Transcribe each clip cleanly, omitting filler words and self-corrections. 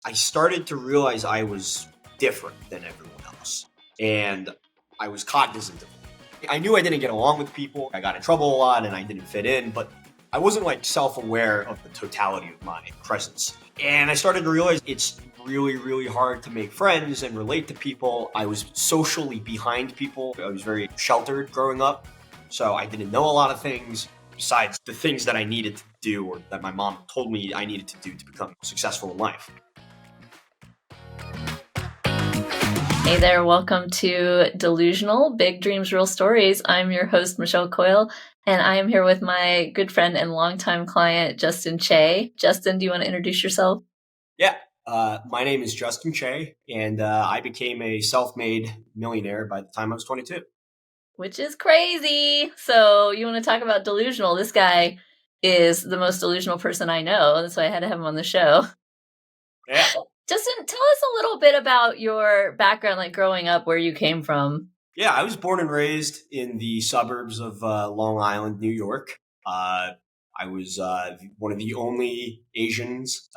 I started to realize I was different than everyone else. And I was cognizant of it. I knew I didn't get along with people. I got in trouble a lot and I didn't fit in, but I wasn't like self-aware of the totality of my presence. And I started to realize it's really, really hard to make friends and relate to people. I was socially behind people. I was very sheltered growing up. So I didn't know a lot of things besides the things that I needed to do or that my mom told me I needed to do to become successful in life. Hey there, welcome to Delusional, Big Dreams, Real Stories. I'm your host, Michelle Coyle, and I am here with my good friend and longtime client, Justin Chae. Justin, do you want to introduce yourself? Yeah, my name is Justin Chae, and I became a self-made millionaire by the time I was 22. Which is crazy. So you want to talk about delusional? This guy is the most delusional person I know. That's why I had to have him on the show. Yeah. Justin, tell us a little bit about your background, like growing up, where you came from. Yeah, I was born and raised in the suburbs of Long Island, New York. I was one of the only Asians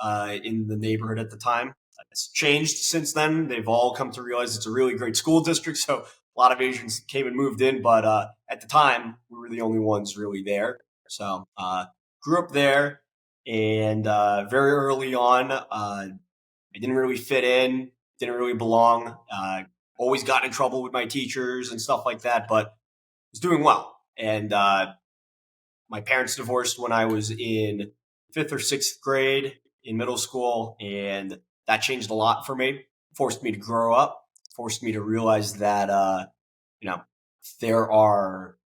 in the neighborhood at the time. It's changed since then. They've all come to realize it's a really great school district, so a lot of Asians came and moved in. But at the time, we were the only ones really there. So grew up there, and very early on, I didn't really fit in, didn't really belong. Always got in trouble with my teachers and stuff like that, but was doing well. And my parents divorced when I was in 5th or 6th grade in middle school, and that changed a lot for me. Forced me to grow up, forced me to realize that there are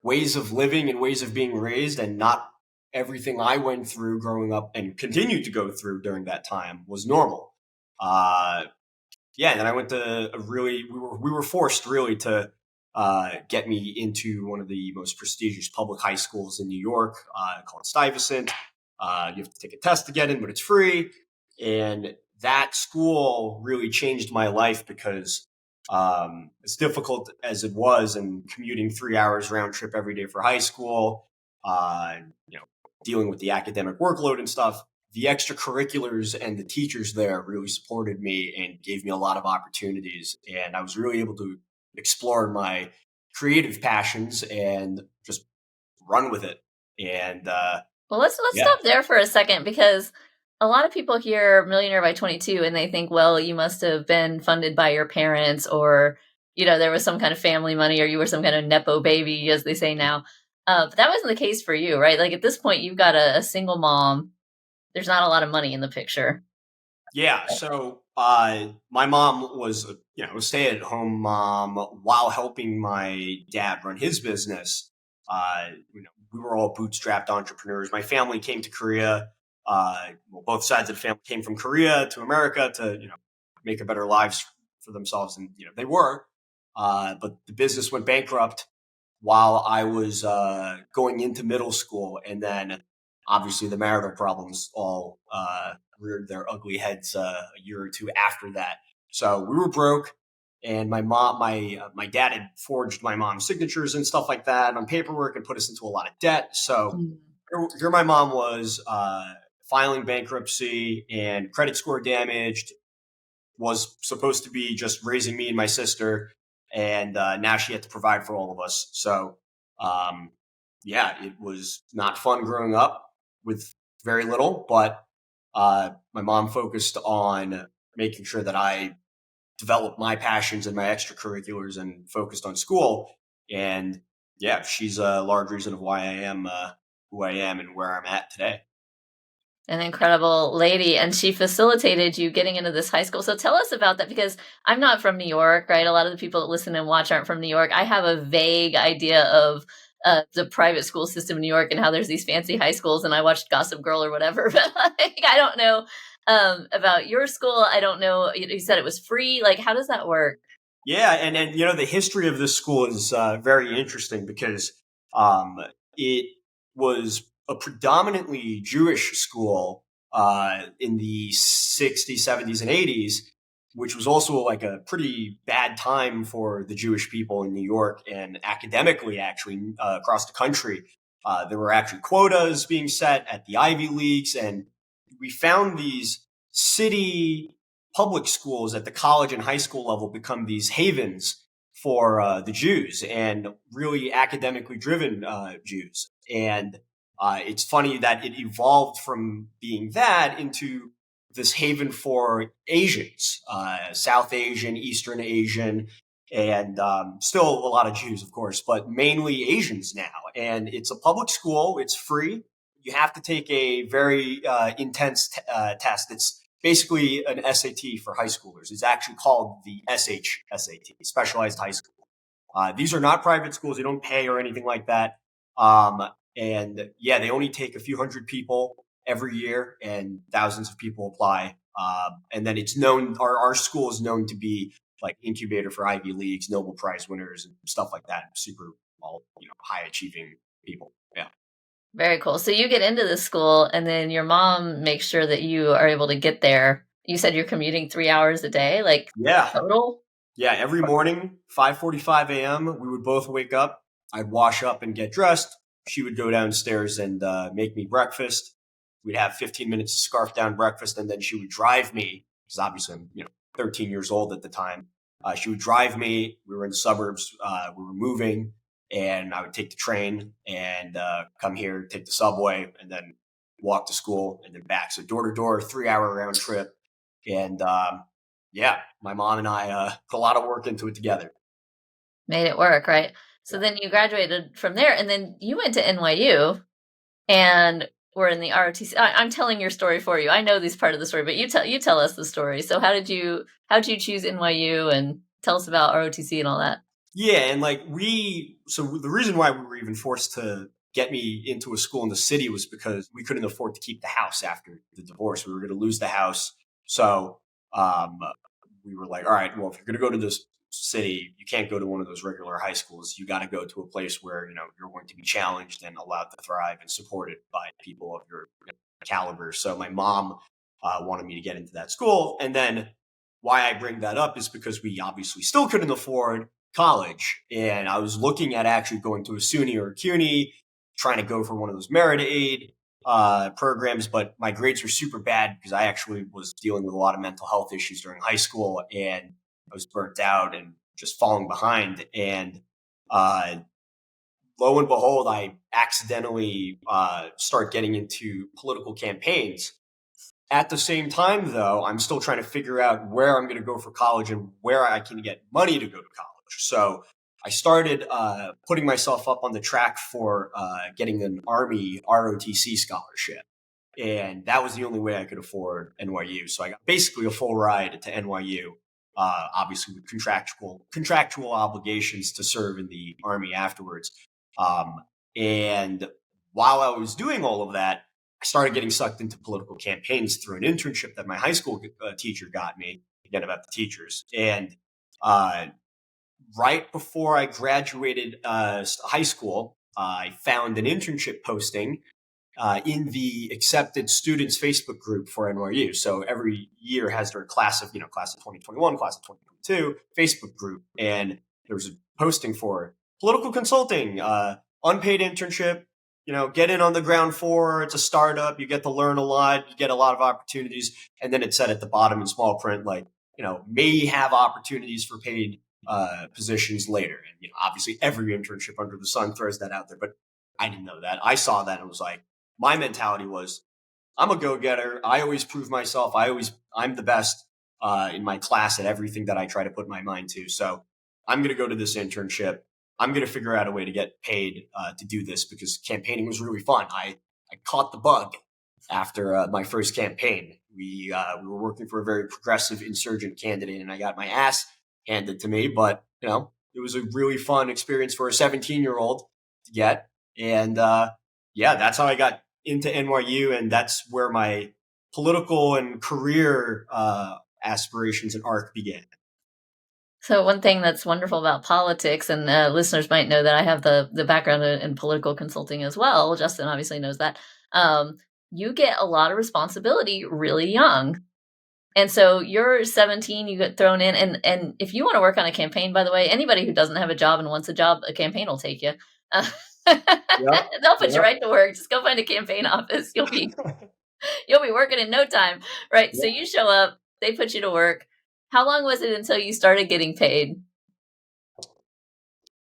ways of living and ways of being raised, and not everything I went through growing up and continued to go through during that time was normal. And then I went to we were forced really to get me into one of the most prestigious public high schools in New York, called Stuyvesant. You have to take a test to get in, but it's free. And that school really changed my life because as difficult as it was, and commuting 3 hours round trip every day for high school, dealing with the academic workload and stuff, the extracurriculars and the teachers there really supported me and gave me a lot of opportunities. And I was really able to explore my creative passions and just run with it. And well, let's stop there for a second, because a lot of people hear millionaire by 22 and they think, well, you must have been funded by your parents, or, there was some kind of family money, or you were some kind of Nepo baby, as they say now. But that wasn't the case for you, right? Like at this point, you've got a single mom. There's not a lot of money in the picture. Yeah. So my mom was a stay-at-home mom while helping my dad run his business. We were all bootstrapped entrepreneurs. My family came to Korea. Both sides of the family came from Korea to America to make a better lives for themselves, and they were. But the business went bankrupt while I was going into middle school, and then obviously the marital problems all reared their ugly heads a year or two after that. So we were broke, and my dad had forged my mom's signatures and stuff like that on paperwork and put us into a lot of debt. So here my mom was filing bankruptcy and credit score damaged, was supposed to be just raising me and my sister, and now she had to provide for all of us. So it was not fun growing up with very little, but my mom focused on making sure that I developed my passions and my extracurriculars and focused on school. And she's a large reason of why I am who I am and where I'm at today. An incredible lady, and she facilitated you getting into this high school. So tell us about that, because I'm not from New York, right? A lot of the people that listen and watch aren't from New York. I have a vague idea of the private school system in New York and how there's these fancy high schools, and I watched Gossip Girl or whatever, but I don't know about your school. I don't know. You said it was free. Like, how does that work? Yeah, and the history of this school is very interesting because it was a predominantly Jewish school in the 60s, 70s, and 80s, which was also like a pretty bad time for the Jewish people in New York and academically, actually, across the country. There were actually quotas being set at the Ivy Leagues, and we found these city public schools at the college and high school level become these havens for the Jews, and really academically driven Jews. And it's funny that it evolved from being that into this haven for Asians, South Asian, Eastern Asian, and still a lot of Jews, of course, but mainly Asians now. And it's a public school. It's free. You have to take a very intense test. It's basically an SAT for high schoolers. It's actually called the SHSAT, Specialized High School. These are not private schools. They don't pay or anything like that. And yeah, they only take a few hundred people every year, and thousands of people apply. And then it's known, our school is known to be like incubator for Ivy Leagues, Nobel Prize winners, and stuff like that. Super, high achieving people. Yeah. Very cool. So you get into this school, and then your mom makes sure that you are able to get there. You said you're commuting 3 hours a day, like total? Yeah, every morning, 5:45 a.m., we would both wake up. I'd wash up and get dressed. She would go downstairs and make me breakfast. We'd have 15 minutes to scarf down breakfast, and then she would drive me, because obviously I'm 13 years old at the time. She would drive me. We were in the suburbs. We were moving, and I would take the train and come here, take the subway, and then walk to school and then back. So door to door, 3-hour round trip. And yeah, my mom and I put a lot of work into it together. Made it work, right? So then you graduated from there, and then you went to NYU and were in the ROTC. I'm telling your story for you. I know this part of the story, but you tell us the story. So how'd you choose NYU, and tell us about ROTC and all that? Yeah, and so the reason why we were even forced to get me into a school in the city was because we couldn't afford to keep the house after the divorce. We were going to lose the house. So we were like, all right, well, if you're going to go to this city, you can't go to one of those regular high schools. You got to go to a place where, you're going to be challenged and allowed to thrive and supported by people of your caliber. So my mom wanted me to get into that school. And then why I bring that up is because we obviously still couldn't afford college. And I was looking at actually going to a SUNY or a CUNY, trying to go for one of those merit aid programs, but my grades were super bad because I actually was dealing with a lot of mental health issues during high school, and I was burnt out and just falling behind. And lo and behold, I accidentally start getting into political campaigns. At the same time, though, I'm still trying to figure out where I'm going to go for college and where I can get money to go to college. So I started putting myself up on the track for getting an Army ROTC scholarship. And that was the only way I could afford NYU. So I got basically a full ride to NYU, obviously with contractual obligations to serve in the Army afterwards. And while I was doing all of that, I started getting sucked into political campaigns through an internship that my high school teacher got me, again, about the teachers. And right before I graduated high school, I found an internship posting in the accepted students Facebook group for NYU. So every year has their class of 2021, class of 2022 Facebook group. And there was a posting for political consulting, unpaid internship, get in on the ground floor. It's a startup. You get to learn a lot. You get a lot of opportunities. And then it said at the bottom in small print, may have opportunities for paid positions later. And, obviously every internship under the sun throws that out there, but I didn't know that. I saw that and was like, my mentality was, I'm a go-getter. I always prove myself. I'm the best in my class at everything that I try to put my mind to. So I'm going to go to this internship. I'm going to figure out a way to get paid to do this, because campaigning was really fun. I caught the bug after my first campaign. We were working for a very progressive insurgent candidate, and I got my ass handed to me. But, it was a really fun experience for a 17-year-old to get. And that's how I got into NYU. And that's where my political and career aspirations and arc began. So one thing that's wonderful about politics, and listeners might know that I have the background in political consulting as well. Justin obviously knows that. You get a lot of responsibility really young. And so you're 17, you get thrown in. And if you want to work on a campaign, by the way, anybody who doesn't have a job and wants a job, a campaign will take you. They'll put you right to work. Just go find a campaign office. You'll be You'll be working in no time. Right. So Yeah. you show up, they put you to work. How long was it until you started getting paid?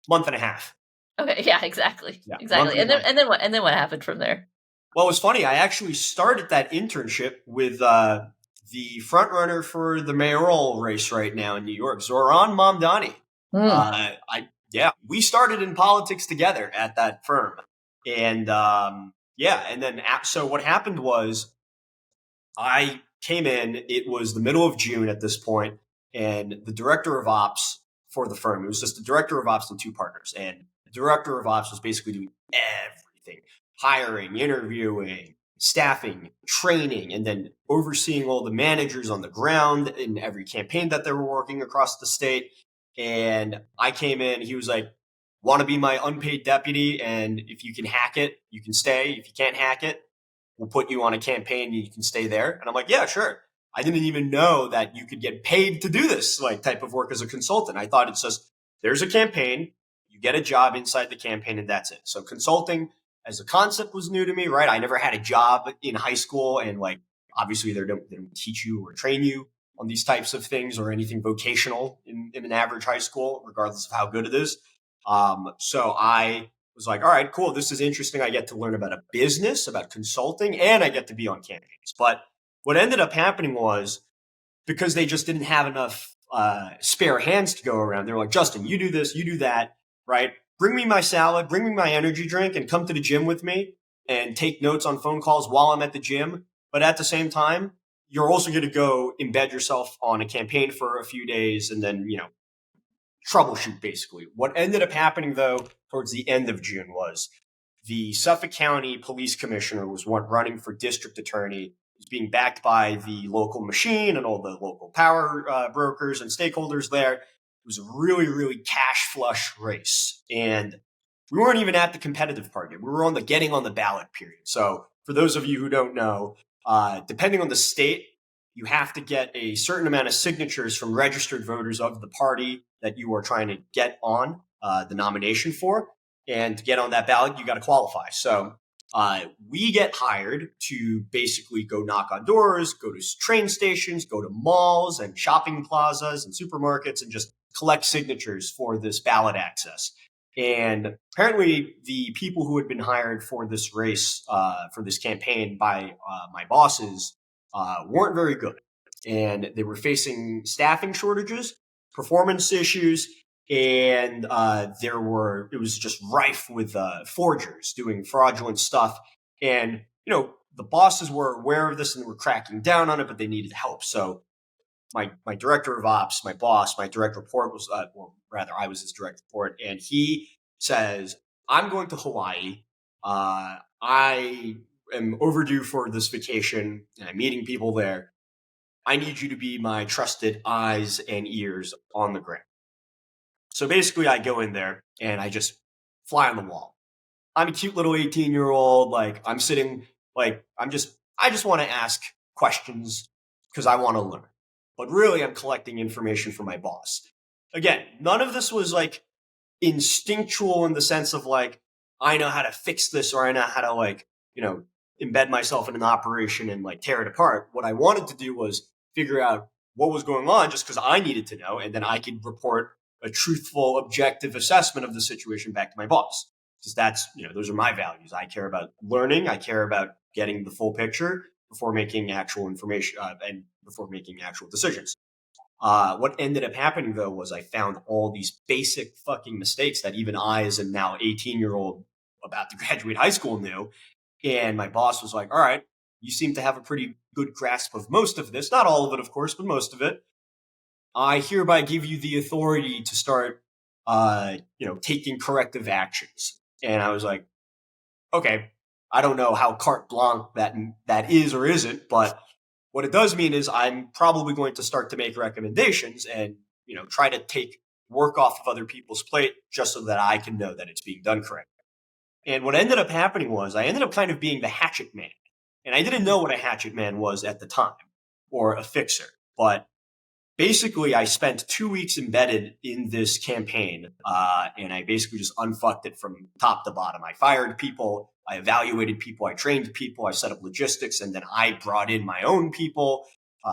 Month and a half. Okay, yeah, exactly. Yeah, month Exactly. and a half. And then what happened from there? Well, it was funny. I actually started that internship with the front runner for the mayoral race right now in New York, Zoran Mamdani. Mm. We started in politics together at that firm, and and then so what happened was I came in. It was the middle of June at this point, and the director of ops for the firm, it was just the director of ops and two partners, and the director of ops was basically doing everything: hiring, interviewing, staffing, training, and then overseeing all the managers on the ground in every campaign that they were working across the state. And I came in, he was like, want to be my unpaid deputy, and if you can hack it, you can stay. If you can't hack it, we'll put you on a campaign and you can stay there. And I'm like, yeah, sure. I didn't even know that you could get paid to do this like type of work as a consultant. I thought it's just there's a campaign, you get a job inside the campaign, and that's it. So consulting as a concept was new to me, right? I never had a job in high school, and like obviously they don't teach you or train you on these types of things or anything vocational in an average high school, regardless of how good it is. So I was like, all right, cool. This is interesting. I get to learn about a business, about consulting, and I get to be on campaigns. But what ended up happening was because they just didn't have enough spare hands to go around, they were like, Justin, you do this, you do that, right? Bring me my salad, bring me my energy drink, and come to the gym with me and take notes on phone calls while I'm at the gym. But at the same time, you're also going to go embed yourself on a campaign for a few days and then, troubleshoot basically. What ended up happening though towards the end of June was the Suffolk County Police Commissioner was running for district attorney. He's being backed by the local machine and all the local power brokers and stakeholders there. It was a really, really cash flush race. And we weren't even at the competitive part yet. We were on the getting on the ballot period. So for those of you who don't know, depending on the state, you have to get a certain amount of signatures from registered voters of the party that you are trying to get on the nomination for. And to get on that ballot, you got to qualify. So we get hired to basically go knock on doors, go to train stations, go to malls and shopping plazas and supermarkets and just collect signatures for this ballot access. And apparently the people who had been hired for this race, for this campaign by my bosses, weren't very good. And they were facing staffing shortages, performance issues, and it was just rife with forgers doing fraudulent stuff. And, the bosses were aware of this and were cracking down on it, but they needed help. So my director of ops, my boss, my direct report was, or rather, I was his direct report, and he says, I'm going to Hawaii. I am overdue for this vacation, and I'm meeting people there. I need you to be my trusted eyes and ears on the ground. So basically, I go in there and I just fly on the wall. I'm a cute little 18-year-old. Like I'm sitting, like I just want to ask questions because I want to learn. But really, I'm collecting information from my boss. Again, none of this was like instinctual in the sense of like, I know how to fix this or I know how to like, embed myself in an operation and like tear it apart. What I wanted to do was figure out what was going on just because I needed to know. And then I could report a truthful, objective assessment of the situation back to my boss. Because that's, those are my values. I care about learning. I care about getting the full picture before making actual information and before making actual decisions. What ended up happening though was I found all these basic fucking mistakes that even I, as a now 18-year-old about to graduate high school, knew. And my boss was like, all right, you seem to have a pretty good grasp of most of this. Not all of it, of course, but most of it. I hereby give you the authority to start, taking corrective actions. And I was like, okay, I don't know how carte blanche that is or isn't, but what it does mean is I'm probably going to start to make recommendations and, try to take work off of other people's plate just so that I can know that it's being done correctly. And what ended up happening was I ended up kind of being the hatchet man. And I didn't know what a hatchet man was at the time or a fixer. But basically, I spent 2 weeks embedded in this campaign, and I basically just unfucked it from top to bottom. I fired people, I evaluated people, I trained people, I set up logistics, and then I brought in my own people,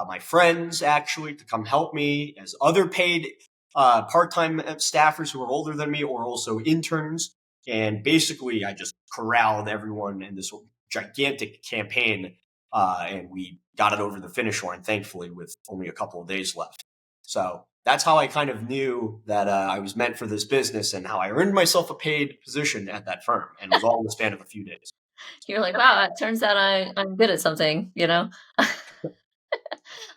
my friends actually, to come help me as other paid part-time staffers who are older than me, or also interns. And basically, I just corralled everyone in this gigantic campaign, and we got it over the finish line, thankfully, with only a couple of days left. So that's how I kind of knew that I was meant for this business, and how I earned myself a paid position at that firm, and it was all in the span of a few days. You're like, wow, it turns out I'm good at something, you know?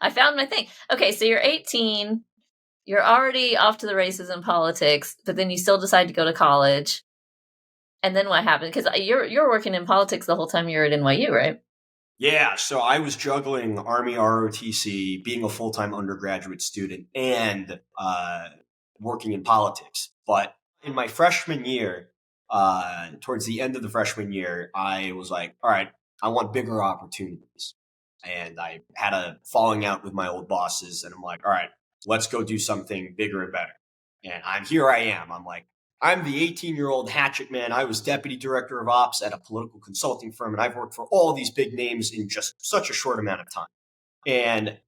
I found my thing. Okay, so you're 18, you're already off to the races in politics, but then you still decide to go to college. And then what happened? Because you're working in politics the whole time you're at NYU, right? Yeah, so I was juggling Army ROTC, being a full-time undergraduate student, and working in politics. But in my freshman year, towards the end of the freshman year, I was like, all right, I want bigger opportunities. And I had a falling out with my old bosses, and I'm like, all right, let's go do something bigger and better. And here I am. I'm like, I'm the 18-year-old hatchet man. I was deputy director of ops at a political consulting firm, and I've worked for all these big names in just such a short amount of time. And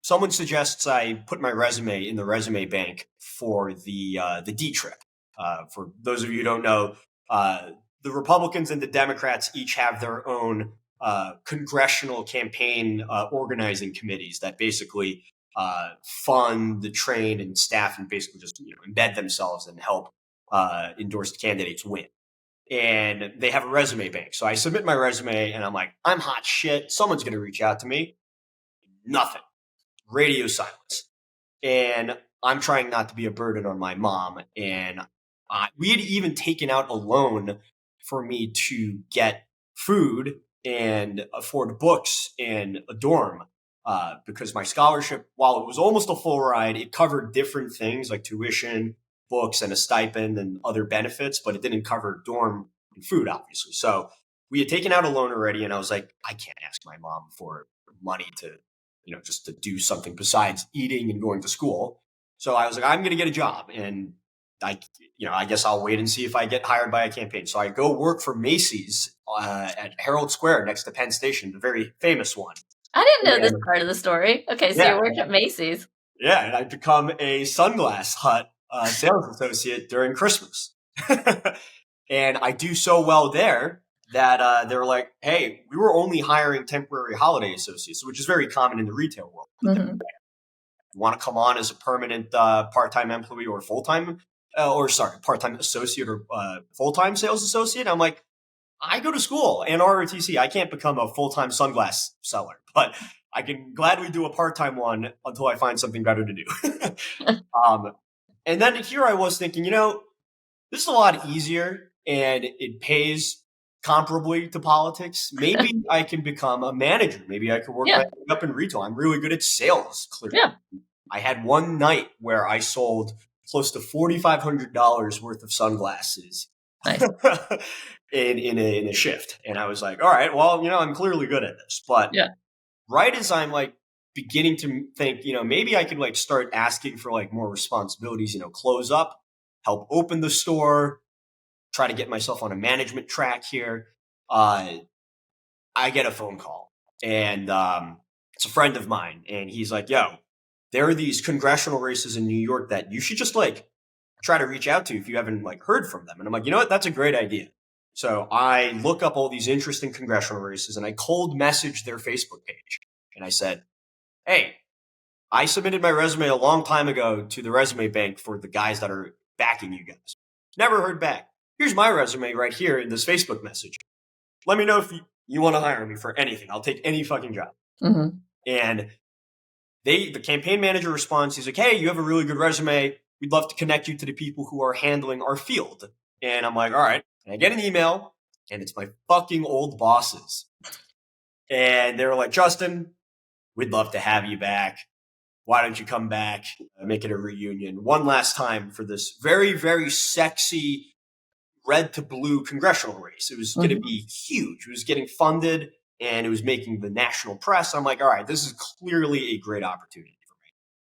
someone suggests I put my resume in the resume bank for the D trip. For those of you who don't know, the Republicans and the Democrats each have their own congressional campaign organizing committees that basically fund the train and staff, and basically just embed themselves and help endorsed candidates win. And they have a resume bank. So I submit my resume, and I'm like, I'm hot shit. Someone's going to reach out to me. Nothing. Radio silence. And I'm trying not to be a burden on my mom. And we had even taken out a loan for me to get food and afford books and a dorm. Because my scholarship, while it was almost a full ride, it covered different things like tuition, books, and a stipend and other benefits, but it didn't cover dorm and food, obviously. So we had taken out a loan already, and I was like, I can't ask my mom for money to, just to do something besides eating and going to school. So I was like, I'm going to get a job, and I guess I'll wait and see if I get hired by a campaign. So I go work for Macy's at Herald Square next to Penn Station, the very famous one. I didn't know this part of the story. Okay, so you work at Macy's. Yeah, and I've become a Sunglass Hut sales associate during Christmas. And I do so well there that they were like, hey, we were only hiring temporary holiday associates, which is very common in the retail world. Mm-hmm. You want to come on as a permanent part-time employee or part-time associate or full-time sales associate? I'm like, I go to school and ROTC. I can't become a full-time sunglass seller, but I can gladly do a part-time one until I find something better to do. And then here I was thinking, this is a lot easier and it pays comparably to politics. Maybe I can become a manager. Maybe I could work my way up in retail. I'm really good at sales, clearly. Yeah. I had one night where I sold close to $4,500 worth of sunglasses. Nice. in a shift. And I was like, all right, well, I'm clearly good at this. But right as I'm like beginning to think, maybe I could start asking for more responsibilities, close up, help open the store, try to get myself on a management track here. I get a phone call, and it's a friend of mine, and he's like, yo, there are these congressional races in New York that you should just try to reach out to if you haven't heard from them. And I'm like, you know what? That's a great idea. So I look up all these interesting congressional races, and I cold messaged their Facebook page. And I said, hey, I submitted my resume a long time ago to the resume bank for the guys that are backing you guys. Never heard back. Here's my resume right here in this Facebook message. Let me know if you want to hire me for anything. I'll take any fucking job. Mm-hmm. And the campaign manager responds. He's like, hey, you have a really good resume. We'd love to connect you to the people who are handling our field. And I'm like, all right. And I get an email, and it's my fucking old bosses. And they're like, Justin, we'd love to have you back. Why don't you come back, make it a reunion one last time for this very, very sexy red to blue congressional race. It was going to be huge. It was getting funded, and it was making the national press. I'm like, all right, this is clearly a great opportunity for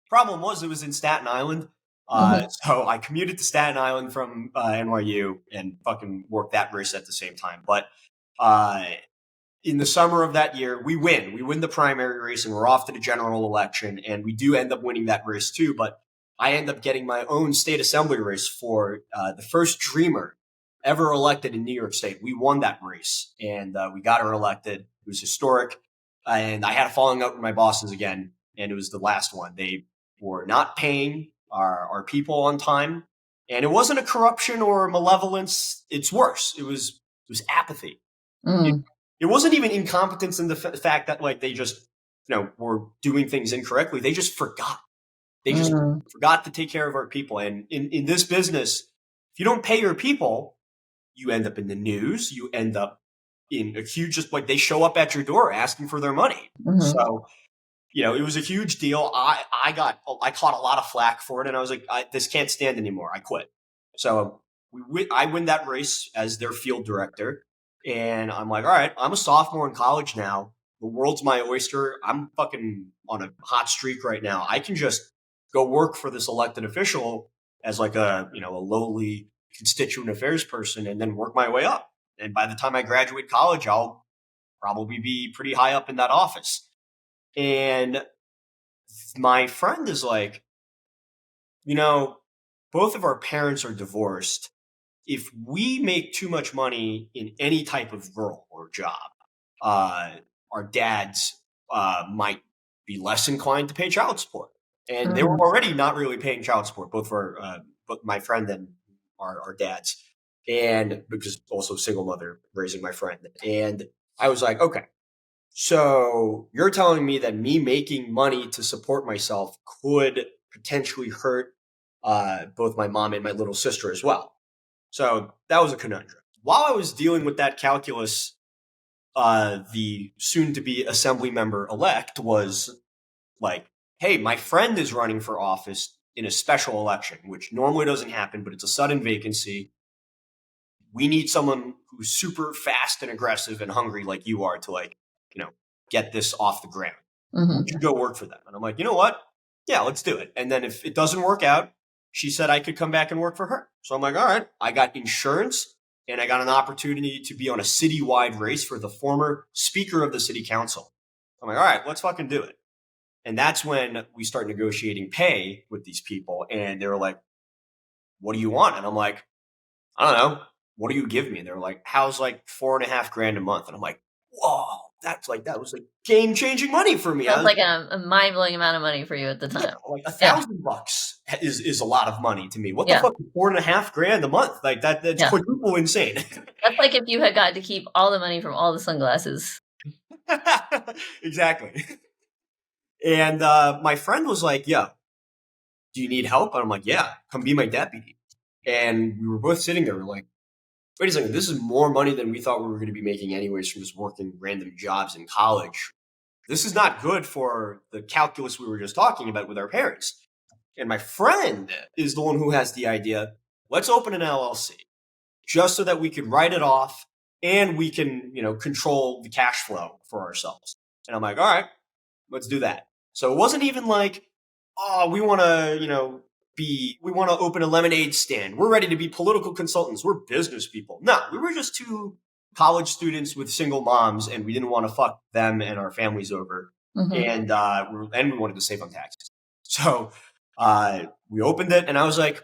Problem was, it was in Staten Island. So I commuted to Staten Island from NYU and fucking worked that race at the same time. But in the summer of that year, we win. We win the primary race and we're off to the general election. And we do end up winning that race too. But I end up getting my own state assembly race for the first Dreamer ever elected in New York State. We won that race and we got her elected. It was historic. And I had a falling out with my bosses again. And it was the last one. They were not paying our people on time. And it wasn't a corruption or malevolence. It's worse. It was apathy. It wasn't even incompetence in the fact that like they just, were doing things incorrectly. They just forgot. They just forgot to take care of our people. And in this business, if you don't pay your people, you end up in the news. You end up in a huge, just like they show up at your door asking for their money. So, it was a huge deal. I caught a lot of flack for it, and I was like, this can't stand anymore. I quit. So I win that race as their field director. And I'm like, all right, I'm a sophomore in college now. The world's my oyster. I'm fucking on a hot streak right now. I can just go work for this elected official as like a lowly constituent affairs person and then work my way up. And by the time I graduate college, I'll probably be pretty high up in that office. And my friend is like, both of our parents are divorced. If we make too much money in any type of role or job, our dads might be less inclined to pay child support. And they were already not really paying child support, both for both my friend and our dads. And because also single mother raising my friend. And I was like, okay, so you're telling me that me making money to support myself could potentially hurt both my mom and my little sister as well. So that was a conundrum. While I was dealing with that calculus, the soon-to-be assembly member-elect was like, hey, my friend is running for office in a special election, which normally doesn't happen, but it's a sudden vacancy. We need someone who's super fast and aggressive and hungry like you are to get this off the ground. Would you go work for them? And I'm like, you know what? Yeah, let's do it. And then if it doesn't work out, she said I could come back and work for her. So I'm like, all right, I got insurance and I got an opportunity to be on a citywide race for the former speaker of the city council. I'm like, all right, let's fucking do it. And that's when we start negotiating pay with these people. And they were like, what do you want? And I'm like, I don't know. What do you give me? And they're like, how's like $4,500 a month? And I'm like, whoa, that was like game-changing money for me. That's like a mind-blowing amount of money for you at the time. Yeah, like $1,000 is a lot of money to me. What the fuck is $4,500 a month? Like that's quadruple insane. That's like if you had got to keep all the money from all the sunglasses. Exactly. And my friend was like, yeah, do you need help? And I'm like, yeah, come be my deputy. And we were both sitting there. We're like, wait a second, this is more money than we thought we were going to be making anyways from just working random jobs in college. This is not good for the calculus we were just talking about with our parents. And my friend is the one who has the idea, let's open an LLC just so that we can write it off and we can, control the cash flow for ourselves. And I'm like, all right, let's do that. So it wasn't even like, oh, we want to, we want to open a lemonade stand. We're ready to be political consultants. We're business people. No, we were just two college students with single moms, and we didn't want to fuck them and our families over. And we wanted to save on taxes. So we opened it, and I was like,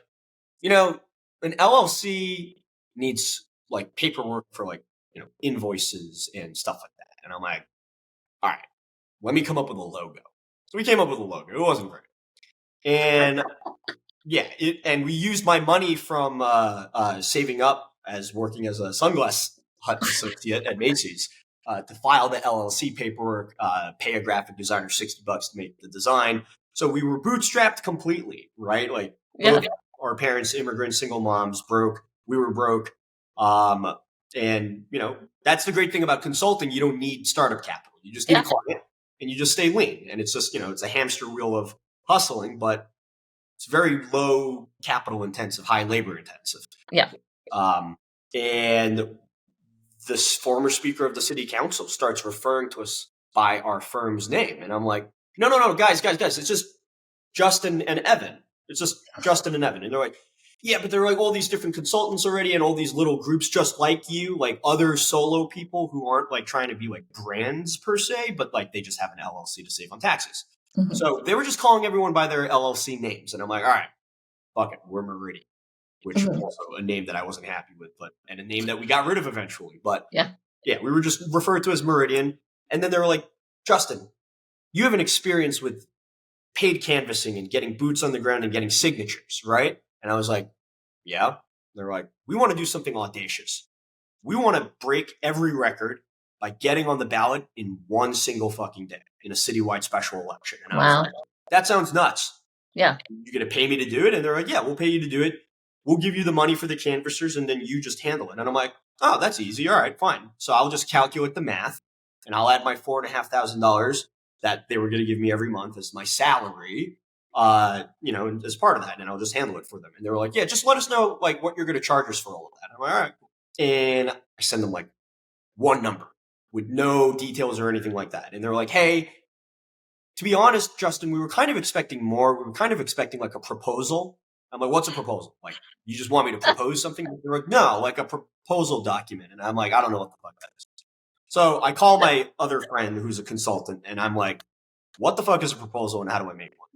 an LLC needs like paperwork for like, invoices and stuff like that. And I'm like, all right, let me come up with a logo. So we came up with a logo. It wasn't great. And yeah, and we used my money from saving up as working as a sunglass hut associate at Macy's to file the LLC paperwork, pay a graphic designer $60 to make the design. So we were bootstrapped completely, right? Like our parents, immigrants, single moms, broke. We were broke. And, that's the great thing about consulting. You don't need startup capital. You just need a client and you just stay lean. And it's just, it's a hamster wheel of hustling, but it's very low capital intensive, high labor intensive. Yeah. And this former speaker of the city council starts referring to us by our firm's name. And I'm like, no, guys. It's just, Justin and Evan. It's just Justin and Evan. And they're like, yeah, but there are like all these different consultants already and all these little groups just like you, like other solo people who aren't like trying to be like brands per se, but like they just have an LLC to save on taxes. Mhm. So they were just calling everyone by their LLC names. And I'm like, all right, fuck it, we're Meridian, which Mhm. was also a name that I wasn't happy with, and a name that we got rid of eventually. But Yeah. we were just referred to as Meridian. And then they were like, Justin, you have an experience with paid canvassing and getting boots on the ground and getting signatures, right? And I was like, yeah. They're like, we want to do something audacious. We want to break every record by getting on the ballot in one single fucking day in a citywide special election. And I was like, that sounds nuts. Yeah. You're going to pay me to do it? And they're like, yeah, we'll pay you to do it. We'll give you the money for the canvassers and then you just handle it. And I'm like, oh, that's easy. All right, fine. So I'll just calculate the math and I'll add my $4,500 that they were going to give me every month as my salary, as part of that. And I'll just handle it for them. And they were like, yeah, just let us know like what you're going to charge us for all of that. I'm like, all right. And I send them like one number with no details or anything like that. And they're like, hey, to be honest, Justin, we were kind of expecting more. We were kind of expecting like a proposal. I'm like, what's a proposal? Like, you just want me to propose something? They're like, no, like a proposal document. And I'm like, I don't know what the fuck that is. So I call my other friend who's a consultant and I'm like, what the fuck is a proposal and how do I make one?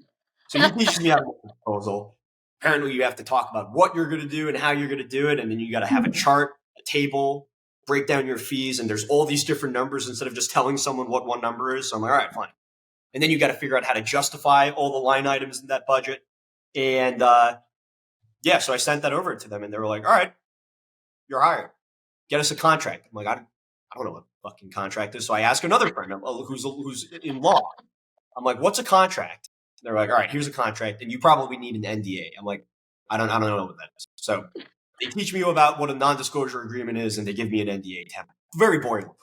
So he teaches me how to make a proposal. Apparently you have to talk about what you're going to do and how you're going to do it. And then you got to have a chart, a table, break down your fees. And there's all these different numbers instead of just telling someone what one number is. So I'm like, all right, fine. And then you got to figure out how to justify all the line items in that budget. And so I sent that over to them and they were like, all right, you're hired. Get us a contract. I'm like, I don't know what a fucking contract is. So I ask another friend who's in law. I'm like, what's a contract? They're like, all right, here's a contract. And you probably need an NDA. I'm like, I don't know what that is. So they teach me about what a non-disclosure agreement is and they give me an NDA template. Very boilerplate.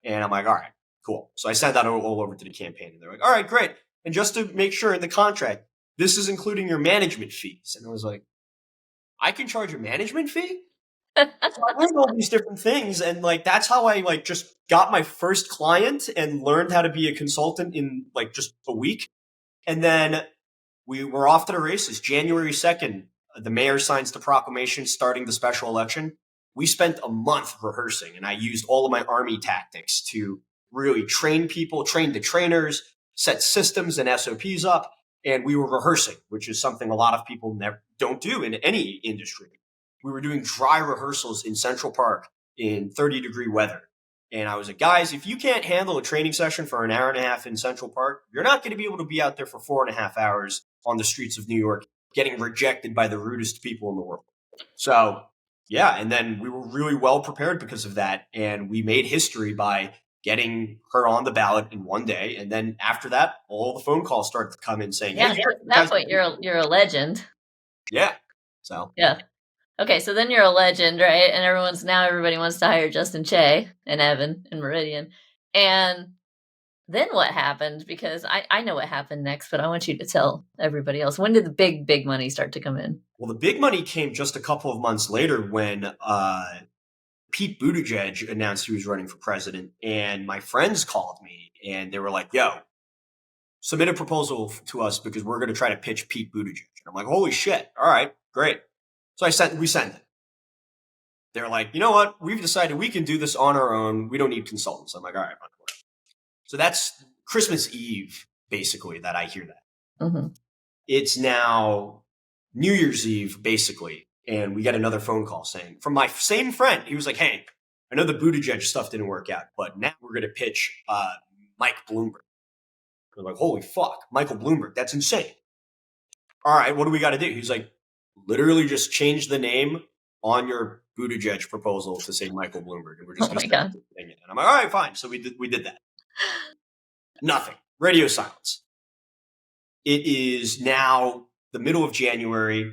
And I'm like, all right, cool. So I sent that all over to the campaign and they're like, all right, great. And just to make sure in the contract, this is including your management fees. And I was like, I can charge a management fee? So I learned all these different things. And like, that's how I like just got my first client and learned how to be a consultant in like just a week. And then we were off to the races. January 2nd, the mayor signs the proclamation starting the special election. We spent a month rehearsing and I used all of my army tactics to really train people, train the trainers, set systems and SOPs up. And we were rehearsing, which is something a lot of people don't do in any industry. We were doing dry rehearsals in Central Park in 30-degree weather. And I was like, guys, if you can't handle a training session for an hour and a half in Central Park, you're not going to be able to be out there for 4.5 hours on the streets of New York, getting rejected by the rudest people in the world. So, yeah. And then we were really well prepared because of that. And we made history by getting her on the ballot in one day. And then after that, all the phone calls started to come in saying, yeah, hey, at that point, you're a legend. Yeah. So, yeah. Okay, so then you're a legend, right? And everybody wants to hire Justin Chae and Evan and Meridian. And then what happened? Because I know what happened next, but I want you to tell everybody else. When did the big money start to come in? Well, the big money came just a couple of months later when Pete Buttigieg announced he was running for president. And my friends called me and they were like, yo, submit a proposal to us because we're going to try to pitch Pete Buttigieg. And I'm like, holy shit. All right, great. So we sent it. They're like, you know what? We've decided we can do this on our own. We don't need consultants. I'm like, all right, fine. So that's Christmas Eve, basically, that I hear that. Mm-hmm. It's now New Year's Eve, basically. And we get another phone call saying, from my same friend, he was like, hey, I know the Buttigieg stuff didn't work out, but now we're going to pitch Mike Bloomberg. We're like, holy fuck, Michael Bloomberg, that's insane. All right, what do we got to do? He's like, literally just change the name on your Buttigieg proposal to say Michael Bloomberg. And we're just going to start doing it. And I'm like, all right, fine. So we did that. Nothing. Radio silence. It is now the middle of January.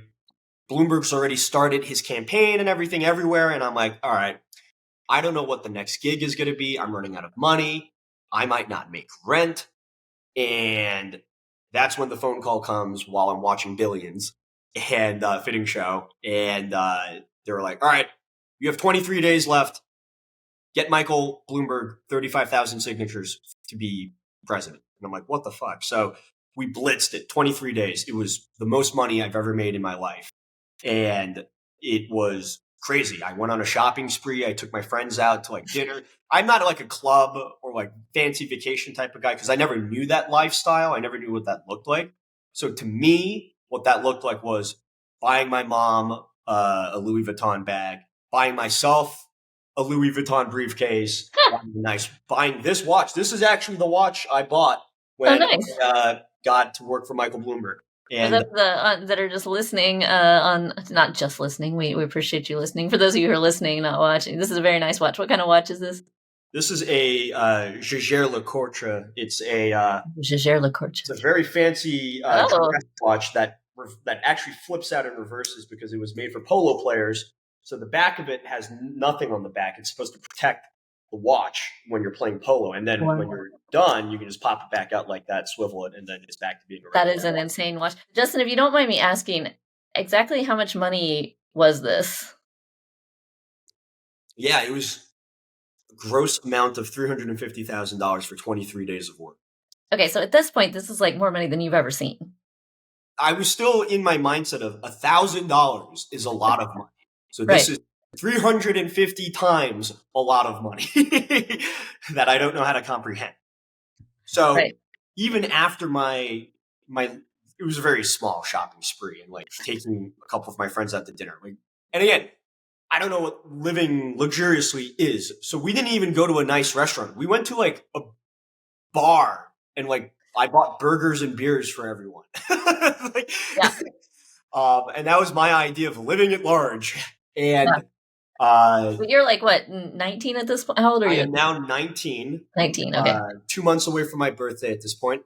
Bloomberg's already started his campaign and everything everywhere. And I'm like, all right, I don't know what the next gig is going to be. I'm running out of money. I might not make rent. And that's when the phone call comes while I'm watching Billions and Fitting Show. And they were like, all right, you have 23 days left. Get Michael Bloomberg 35,000 signatures to be president. And I'm like, what the fuck? So We blitzed it 23 days. It was the most money I've ever made in my life. And it was crazy. I went on a shopping spree. I took my friends out to like dinner. I'm not like a club or like fancy vacation type of guy because I never knew that lifestyle. I never knew what that looked like. So to me, what that looked like was buying my mom a Louis Vuitton bag, buying myself a Louis Vuitton briefcase, buying this watch. This is actually the watch I bought when nice. I got to work for Michael Bloomberg. For And those that are just listening, not just listening, we appreciate you listening. For those of you who are listening, not watching, this is a very nice watch. What kind of watch is this? this is a Jaeger LeCoultre. It's a Jaeger LeCoultre. it's a very fancy dress watch that actually flips out and reverses because it was made for polo players. So the back of it has nothing on the back. It's supposed to protect the watch when you're playing polo, and then when you're done, you can just pop it back out like that, swivel it, and then it's back to being a That regular is an watch. insane watch. Justin, if you don't mind me asking, exactly how much money was this? Yeah, it was a gross amount of $350,000 for 23 days of work. Okay, so at this point, this is like more money than you've ever seen. I was still in my mindset of $1,000 is a lot of money. So this is 350 times a lot of money that I don't know how to comprehend. So even after my it was a very small shopping spree and like taking a couple of my friends out to dinner. Like, and again, I don't know what living luxuriously is. So we didn't even go to a nice restaurant. We went to like a bar and like I bought burgers and beers for everyone. Like, and that was my idea of living at large. And but you're like what, 19 at this point? How old are you? I am now 19. 19, okay. 2 months away from my birthday at this point.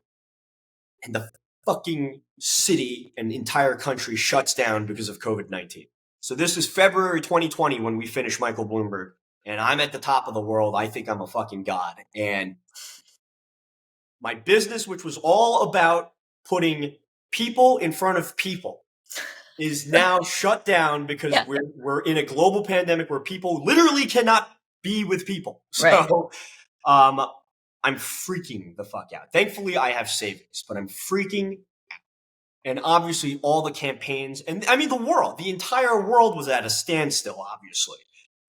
And the fucking city and entire country shuts down because of COVID-19. So this is February 2020 when we finish Michael Bloomberg. And I'm at the top of the world. I think I'm a fucking god. And my business, which was all about putting people in front of people, is now shut down because we're in a global pandemic where people literally cannot be with people. So I'm freaking the fuck out. Thankfully, I have savings, but I'm freaking out. And obviously, all the campaigns, and I mean, the entire world was at a standstill, obviously.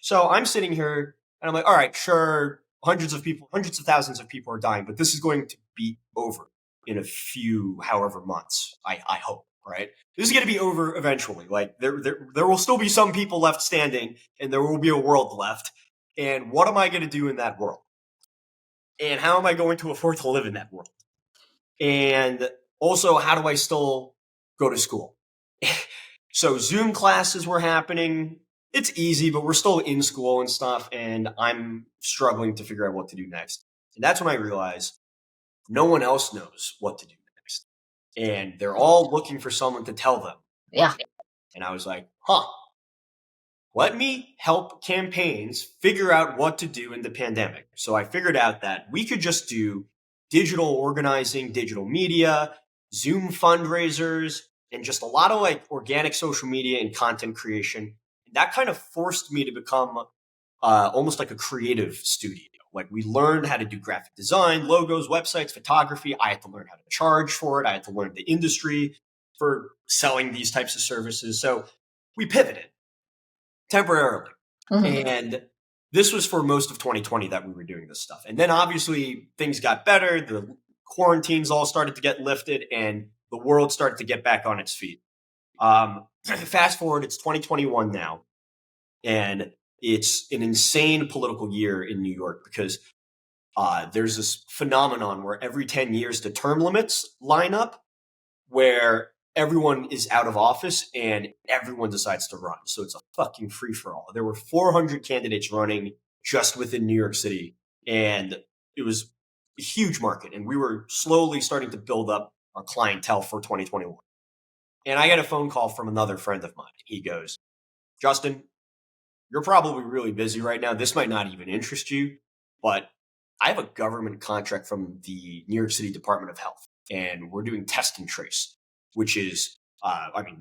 So I'm sitting here and I'm like, all right, sure, hundreds of thousands of people are dying, but this is going to be over in a few, however months, I hope, right? This is going to be over eventually. Like there will still be some people left standing and there will be a world left. And what am I going to do in that world? And how am I going to afford to live in that world? And also, how do I still go to school? So Zoom classes were happening. It's easy, but we're still in school and stuff. And I'm struggling to figure out what to do next. And that's when I realized no one else knows what to do next. And they're all looking for someone to tell them. Yeah. And I was like, let me help campaigns figure out what to do in the pandemic. So I figured out that we could just do digital organizing, digital media, Zoom fundraisers, and just a lot of like organic social media and content creation. And that kind of forced me to become almost like a creative studio. Like we learned how to do graphic design, logos, websites, photography. I had to learn how to charge for it. I had to learn the industry for selling these types of services. So we pivoted temporarily. Mm-hmm. And this was for most of 2020 that we were doing this stuff. And then obviously things got better. The quarantines all started to get lifted and the world started to get back on its feet. Fast forward, it's 2021 now. And it's an insane political year in New York because there's this phenomenon where every 10 years the term limits line up where everyone is out of office and everyone decides to run. So it's a fucking free for all. There were 400 candidates running just within New York City. And it was a huge market. And we were slowly starting to build up our clientele for 2021. And I get a phone call from another friend of mine. He goes, Justin, you're probably really busy right now. This might not even interest you, but I have a government contract from the New York City Department of Health. And we're doing test and trace, which is,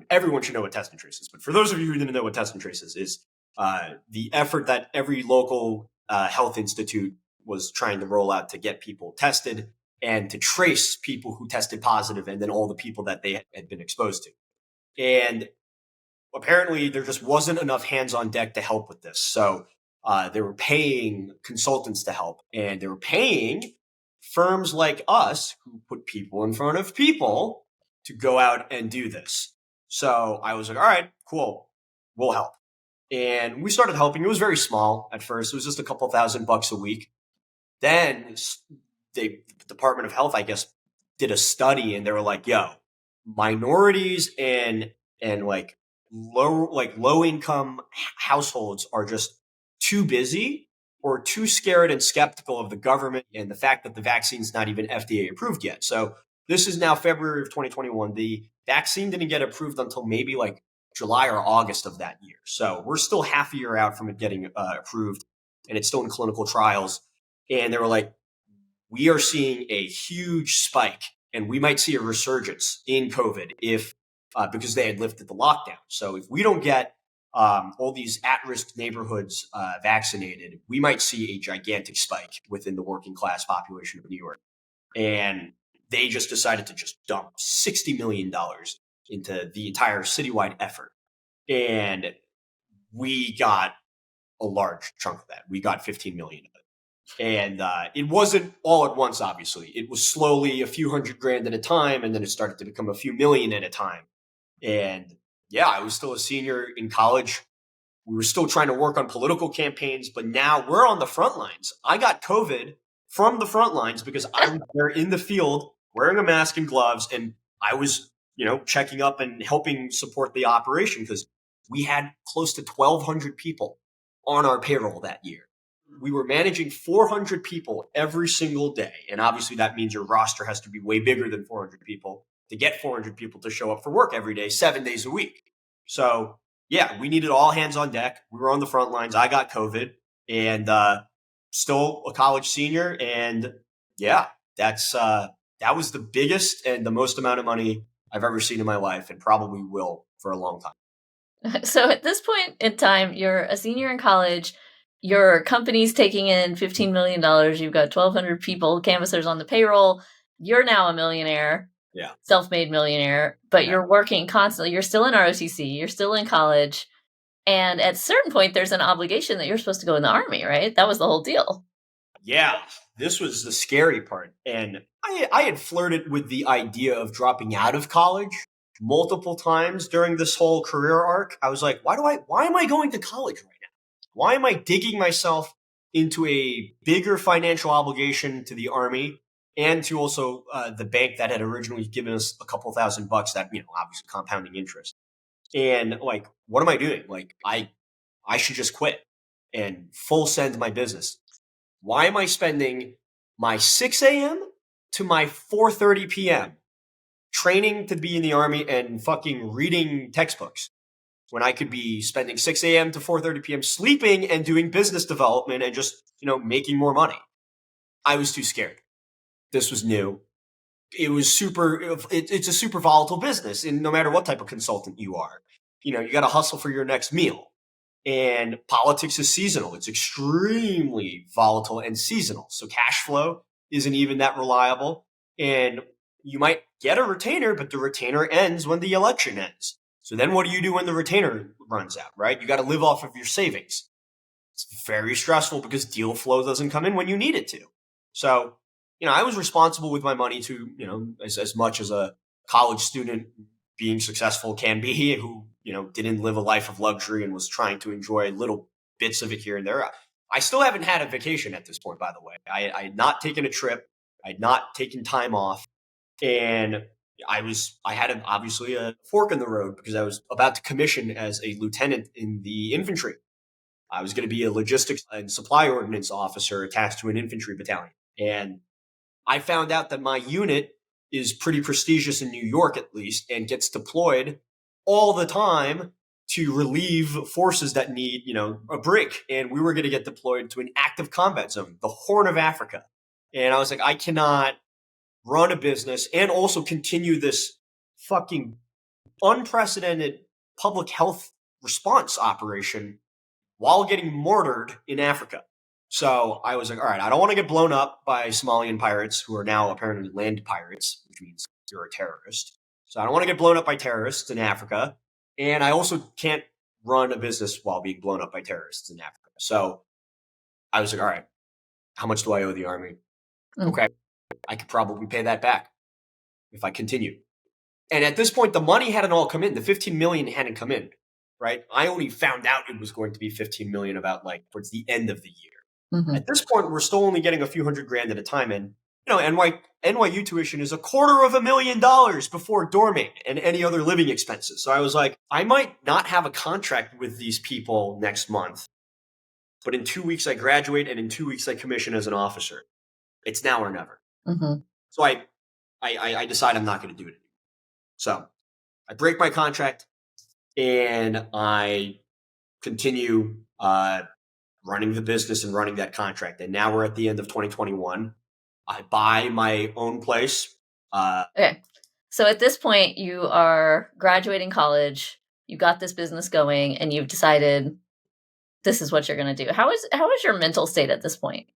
everyone should know what test and trace is. But for those of you who didn't know what test and trace is the effort that every local health institute was trying to roll out to get people tested and to trace people who tested positive and then all the people that they had been exposed to. And apparently there just wasn't enough hands on deck to help with this. So they were paying consultants to help, and they were paying firms like us who put people in front of people to go out and do this. So I was like, all right, cool, we'll help. And we started helping. It was very small at first. It was just a couple $1,000 a week. Then the Department of Health, I guess, did a study, and they were like, yo, minorities and like low income households are just too busy or too scared and skeptical of the government and the fact that the vaccine's not even FDA approved yet. So this is now February of 2021. The vaccine didn't get approved until maybe like July or August of that year. So we're still half a year out from it getting approved, and it's still in clinical trials. And they were like, we are seeing a huge spike, and we might see a resurgence in COVID if because they had lifted the lockdown. So if we don't get all these at-risk neighborhoods vaccinated, we might see a gigantic spike within the working class population of New York. And they just decided to just dump $60 million into the entire citywide effort. And we got a large chunk of that. We got 15 million of it. And it wasn't all at once, obviously. It was slowly a few $100,000 at a time, and then it started to become a few million at a time. And yeah, I was still a senior in college. We were still trying to work on political campaigns, but now we're on the front lines. I got COVID from the front lines because I was there in the field wearing a mask and gloves, and I was, checking up and helping support the operation because we had close to 1,200 people on our payroll that year. We were managing 400 people every single day. And obviously that means your roster has to be way bigger than 400 people to get 400 people to show up for work every day, 7 days a week. So yeah, we needed all hands on deck. We were on the front lines. I got COVID and still a college senior. And yeah, that was the biggest and the most amount of money I've ever seen in my life, and probably will for a long time. So at this point in time, you're a senior in college. Your company's taking in $15 million. You've got 1,200 people, canvassers on the payroll. You're now a millionaire, self-made millionaire, but you're working constantly. You're still in ROTC. You're still in college. And at a certain point, there's an obligation that you're supposed to go in the Army, right? That was the whole deal. Yeah, this was the scary part. And I had flirted with the idea of dropping out of college multiple times during this whole career arc. I was like, why am I going to college right now? Why am I digging myself into a bigger financial obligation to the Army and to also the bank that had originally given us a couple $1,000 that, obviously compounding interest. And like, what am I doing? Like, I should just quit and full send my business. Why am I spending my 6 a.m. to my 4:30 p.m. training to be in the Army and fucking reading textbooks when I could be spending 6 a.m. to 4:30 p.m. sleeping and doing business development and just, making more money? I was too scared. This was new. It was it's a super volatile business. And no matter what type of consultant you are, you got to hustle for your next meal. And politics is seasonal. It's extremely volatile and seasonal. So cash flow isn't even that reliable. And you might get a retainer, but the retainer ends when the election ends. So then what do you do when the retainer runs out, right? You got to live off of your savings. It's very stressful because deal flow doesn't come in when you need it to. So, I was responsible with my money to, as much as a college student being successful can be, who, didn't live a life of luxury and was trying to enjoy little bits of it here and there. I still haven't had a vacation at this point, by the way. I had not taken a trip. I had not taken time off. And I had obviously a fork in the road because I was about to commission as a lieutenant in the infantry. I was going to be a logistics and supply ordnance officer attached to an infantry battalion. And I found out that my unit is pretty prestigious in New York, at least, and gets deployed all the time to relieve forces that need, a break. And we were going to get deployed to an active combat zone, the Horn of Africa. And I was like, I cannot run a business and also continue this fucking unprecedented public health response operation while getting mortared in Africa. So I was like, all right, I don't want to get blown up by Somalian pirates who are now apparently land pirates, which means you're a terrorist. So I don't want to get blown up by terrorists in Africa. And I also can't run a business while being blown up by terrorists in Africa. So I was like, all right, how much do I owe the army? Okay, I could probably pay that back if I continue. And at this point, the money hadn't all come in. The 15 million hadn't come in, right? I only found out it was going to be 15 million about like towards the end of the year. Mm-hmm. At this point, we're still only getting a few $100,000 at a time. And, NYU tuition is $250,000 before dorming and any other living expenses. So I was like, I might not have a contract with these people next month, but in 2 weeks I graduate and in 2 weeks I commission as an officer. It's now or never. Mm-hmm. So I decide I'm not going to do it anymore. So I break my contract and I continue running the business and running that contract. And now we're at the end of 2021. I buy my own place. Okay. So at this point, you are graduating college, you got this business going, and you've decided this is what you're going to do. How is your mental state at this point?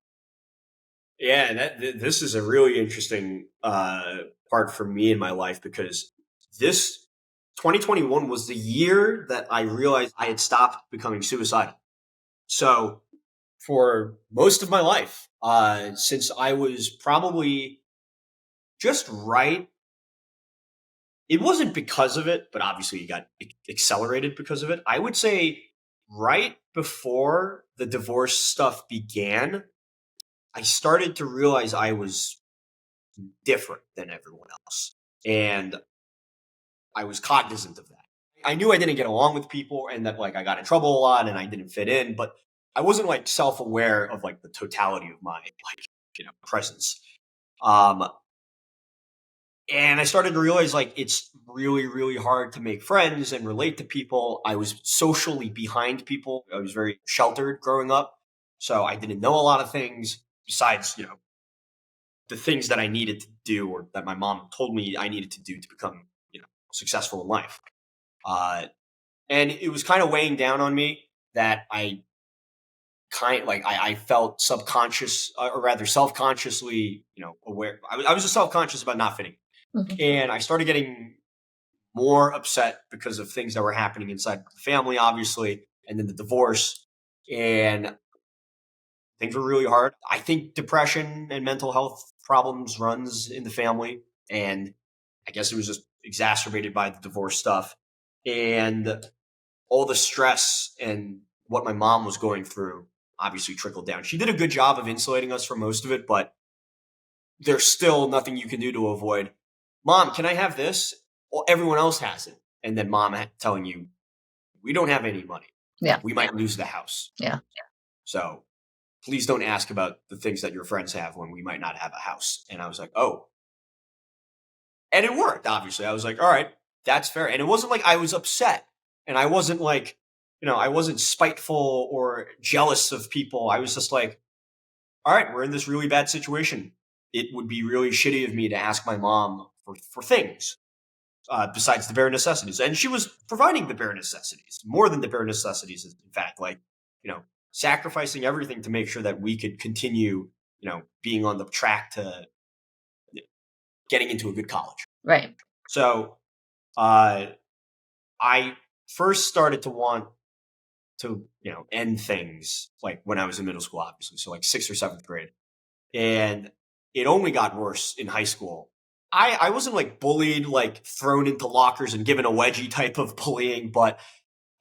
Yeah, this is a really interesting part for me in my life because this 2021 was the year that I realized I had stopped becoming suicidal. So for most of my life, since I was probably just right, it wasn't because of it, but obviously it got accelerated because of it. I would say right before the divorce stuff began, I started to realize I was different than everyone else. And I was cognizant of that. I knew I didn't get along with people and that like I got in trouble a lot and I didn't fit in, but I wasn't like self-aware of like the totality of my presence. And I started to realize like it's really, really hard to make friends and relate to people. I was socially behind people. I was very sheltered growing up. So I didn't know a lot of things besides, the things that I needed to do or that my mom told me I needed to do to become, successful in life. And it was kind of weighing down on me that I felt subconscious or rather self-consciously, aware. I was just self-conscious about not fitting. Mm-hmm. And I started getting more upset because of things that were happening inside the family, obviously, and then the divorce. And things were really hard. I think depression and mental health problems runs in the family. And I guess it was just exacerbated by the divorce stuff. And all the stress and what my mom was going through obviously trickled down. She did a good job of insulating us from most of it, but there's still nothing you can do to avoid. Mom, can I have this? Well, everyone else has it. And then mom telling you, we don't have any money. Yeah. We might lose the house. Yeah. So please don't ask about the things that your friends have when we might not have a house. And I was like, oh. And it worked, obviously. I was like, all right, that's fair. And it wasn't like I was upset. And I wasn't like, I wasn't spiteful or jealous of people. I was just like, all right, we're in this really bad situation. It would be really shitty of me to ask my mom for things besides the bare necessities. And she was providing the bare necessities, more than the bare necessities, in fact, like, sacrificing everything to make sure that we could continue, being on the track to getting into a good college. Right. So I first started to want to, end things like when I was in middle school, obviously. So like 6th or 7th grade. And it only got worse in high school. I wasn't like bullied, like thrown into lockers and given a wedgie type of bullying, but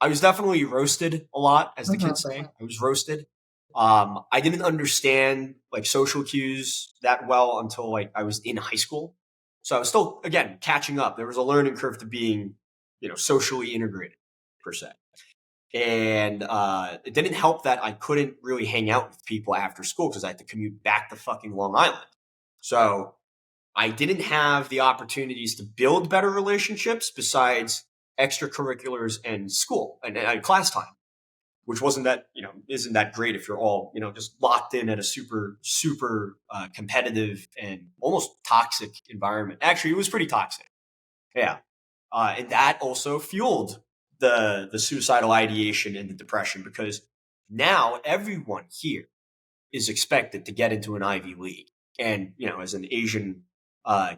I was definitely roasted a lot, as the kids say. I was roasted. I didn't understand like social cues that well until like I was in high school. So I was still, again, catching up. There was a learning curve to being, socially integrated per se. And it didn't help that I couldn't really hang out with people after school because I had to commute back to fucking Long Island. So I didn't have the opportunities to build better relationships besides extracurriculars and school and class time, which isn't that great if you're all, just locked in at a super, super competitive and almost toxic environment. Actually, it was pretty toxic. Yeah. And that also fueled the suicidal ideation and the depression because now everyone here is expected to get into an Ivy League. And, as an Asian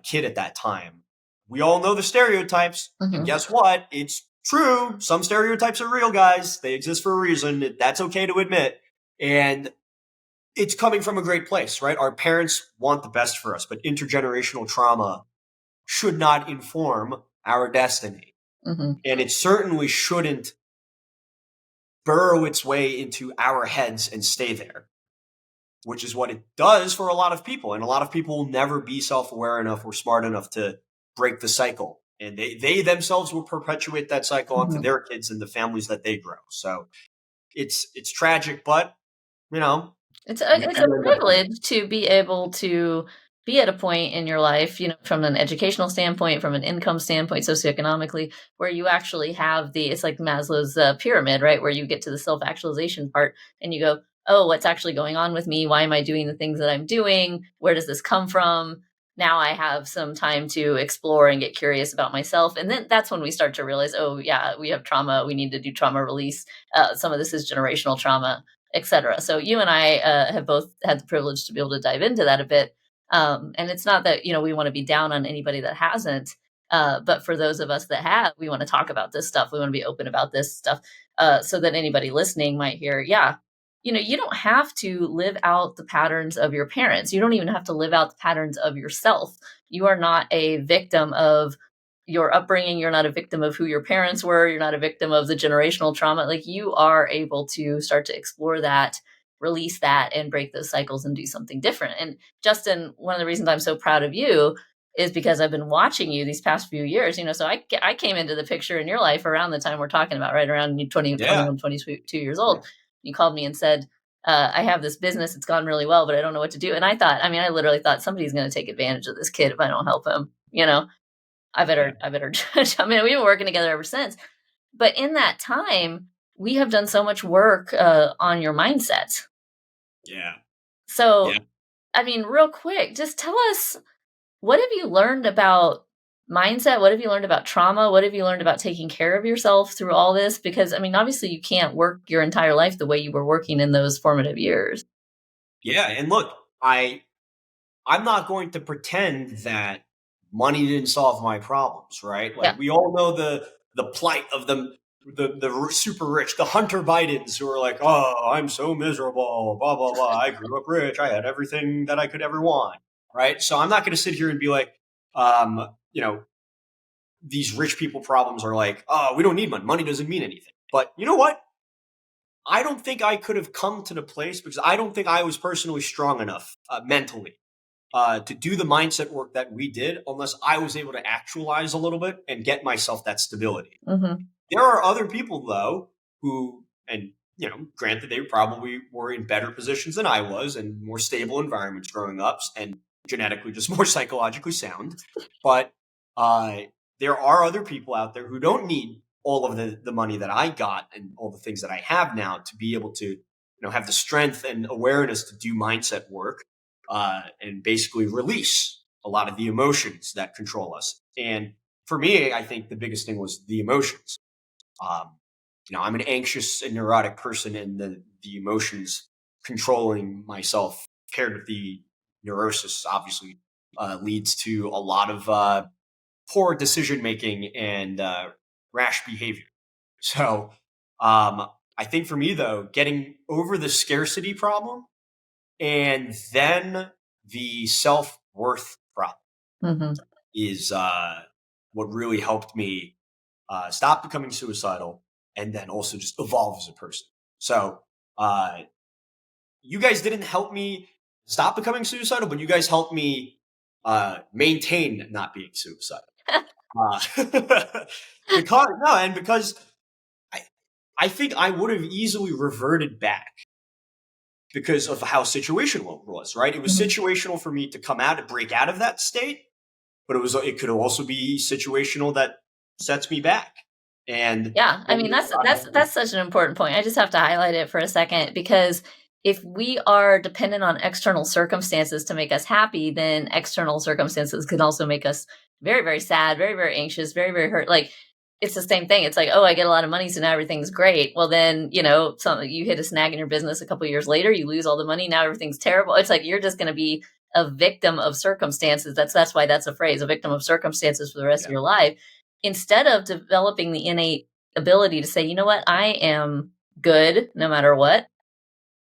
kid at that time, we all know the stereotypes. Mm-hmm. And guess what? It's true. Some stereotypes are real, guys. They exist for a reason. That's okay to admit. And it's coming from a great place, right? Our parents want the best for us, but intergenerational trauma should not inform our destiny. Mm-hmm. And it certainly shouldn't burrow its way into our heads and stay there, which is what it does for a lot of people. And a lot of people will never be self-aware enough or smart enough to break the cycle. And they themselves will perpetuate that cycle onto Mm-hmm. their kids and the families that they grow. So it's tragic, but, It's a privilege to be able to be at a point in your life, from an educational standpoint, from an income standpoint, socioeconomically, where you actually have it's like Maslow's pyramid, right? Where you get to the self-actualization part and you go, oh, what's actually going on with me? Why am I doing the things that I'm doing? Where does this come from? Now I have some time to explore and get curious about myself. And then that's when we start to realize, oh, yeah, we have trauma. We need to do trauma release. Some of this is generational trauma, etc. So you and I have both had the privilege to be able to dive into that a bit. And it's not that, we want to be down on anybody that hasn't. But for those of us that have, we want to talk about this stuff. We want to be open about this stuff so that anybody listening might hear, yeah, you don't have to live out the patterns of your parents. You don't even have to live out the patterns of yourself. You are not a victim of your upbringing. You're not a victim of who your parents were. You're not a victim of the generational trauma. Like, you are able to start to explore that, release that, and break those cycles and do something different. And Justin, one of the reasons I'm so proud of you is because I've been watching you these past few years, so I came into the picture in your life around the time we're talking about, right around 20, 21, 22 years old. You called me and said, I have this business. It's gone really well, but I don't know what to do. And I literally thought somebody's going to take advantage of this kid if I don't help him. I better judge. We've been working together ever since. But in that time, we have done so much work on your mindset. Yeah. So, real quick, just tell us, what have you learned about mindset? What have you learned about trauma? What have you learned about taking care of yourself through all this? Because, obviously you can't work your entire life the way you were working in those formative years. Yeah. And look, I'm not going to pretend that money didn't solve my problems, right? Like, we all know the plight of the super rich, the Hunter Bidens, who are like, oh, I'm so miserable, blah, blah, blah. I grew up rich. I had everything that I could ever want, right? So I'm not going to sit here and be like, these rich people problems are like, oh, we don't need money. Money doesn't mean anything. But you know what? I don't think I could have come to the place, because I don't think I was personally strong enough mentally to do the mindset work that we did unless I was able to actualize a little bit and get myself that stability. Mm-hmm. There are other people, though, who, and granted, they probably were in better positions than I was and more stable environments growing up and genetically just more psychologically sound. But there are other people out there who don't need all of the money that I got and all the things that I have now to be able to have the strength and awareness to do mindset work and basically release a lot of the emotions that control us. And for me, I think the biggest thing was the emotions. I'm an anxious and neurotic person, and the emotions controlling myself paired with the neurosis obviously leads to a lot of poor decision making and rash behavior. So I think for me, though, getting over the scarcity problem and then the self-worth problem is what really helped me stop becoming suicidal and then also just evolve as a person. So you guys didn't help me stop becoming suicidal, but you guys helped me maintain not being suicidal. Because I think I would have easily reverted back because of how situational it was, right? It was situational for me to come out and break out of that state, but it could also be situational that sets me back. And yeah, that's such an important point. I just have to highlight it for a second, because if we are dependent on external circumstances to make us happy, then external circumstances can also make us very, very sad, very, very anxious, very, very hurt. Like, it's the same thing. It's like, oh, I get a lot of money, so now everything's great. Well, then, you hit a snag in your business a couple of years later, you lose all the money, now everything's terrible. It's like you're just going to be a victim of circumstances. That's why that's a phrase, a victim of circumstances for the rest of your life. Instead of developing the innate ability to say, you know what, I am good no matter what.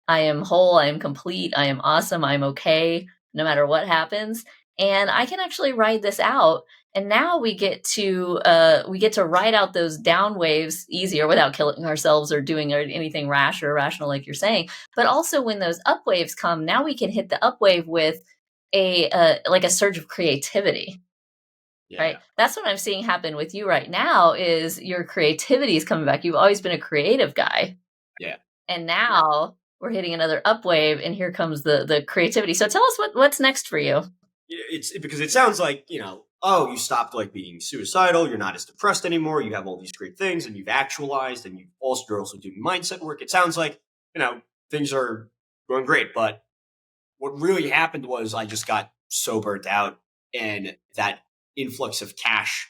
I am whole, I am complete, I am awesome, I'm okay, no matter what happens. And I can actually ride this out. And now we get to ride out those down waves easier without killing ourselves or doing anything rash or irrational, like you're saying. But also, when those up waves come, now we can hit the up wave with like a surge of creativity. Yeah. Right. That's what I'm seeing happen with you right now. Is your creativity is coming back. You've always been a creative guy. Yeah. And now we're hitting another up wave, and here comes the creativity. So tell us what's next for you. It's because it sounds like, oh, you stopped like being suicidal. You're not as depressed anymore. You have all these great things, and you've actualized, and you're also doing mindset work. It sounds like, things are going great. But what really happened was I just got so burnt out, and that influx of cash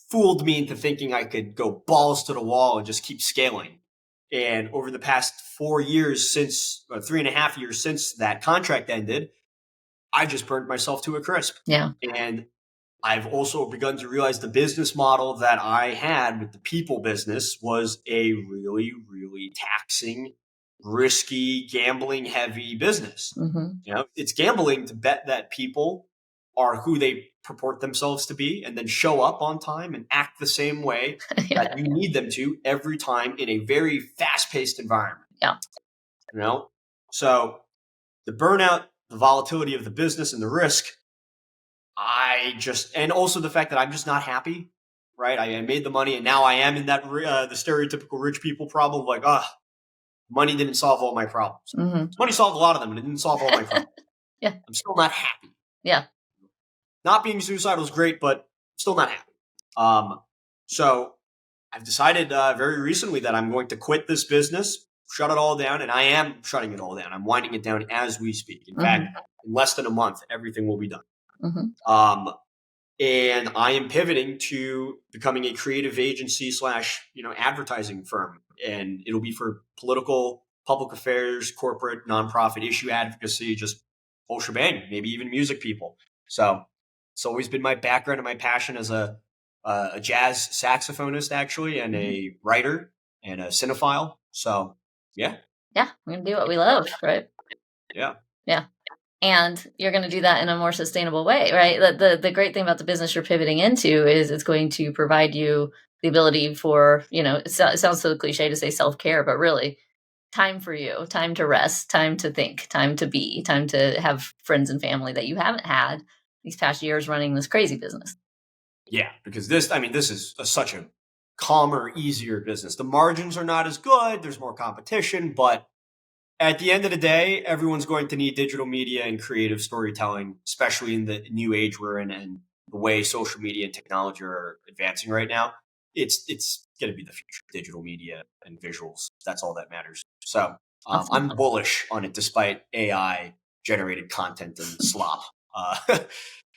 fooled me into thinking I could go balls to the wall and just keep scaling. And over the past 4 years 3.5 years since that contract ended, I just burned myself to a crisp. Yeah. And I've also begun to realize the business model that I had with the people business was a really, really taxing, risky, gambling heavy business. Mm-hmm. It's gambling to bet that people are who they purport themselves to be and then show up on time and act the same way that you need them to every time in a very fast-paced environment. Yeah. So the burnout, the volatility of the business and the risk, and also the fact that I'm just not happy, right? I made the money and now I am in that the stereotypical rich people problem, like, money didn't solve all my problems. Mm-hmm. Money solved a lot of them and it didn't solve all my problems. Yeah. I'm still not happy. Yeah. Not being suicidal is great, but still not happy. So I've decided very recently that I'm going to quit this business, shut it all down, and I am shutting it all down. I'm winding it down as we speak. In fact, in less than a month, everything will be done. Mm-hmm. And I am pivoting to becoming a creative agency / advertising firm. And it'll be for political, public affairs, corporate, nonprofit, issue advocacy, just whole shebang, maybe even music people. So it's always been my background and my passion as a jazz saxophonist, actually, and a writer and a cinephile. So, yeah. Yeah, we're going to do what we love, right? Yeah. Yeah. And you're going to do that in a more sustainable way, right? The great thing about the business you're pivoting into is it's going to provide you the ability for, it sounds so cliche to say self-care, but really time for you, time to rest, time to think, time to be, time to have friends and family that you haven't had these past years running this crazy business. Yeah, because this is such a calmer, easier business. The margins are not as good. There's more competition, but at the end of the day, everyone's going to need digital media and creative storytelling, especially in the new age we're in and the way social media and technology are advancing right now. It's going to be the future, digital media and visuals. That's all that matters. So I'm bullish on it despite AI generated content and slop.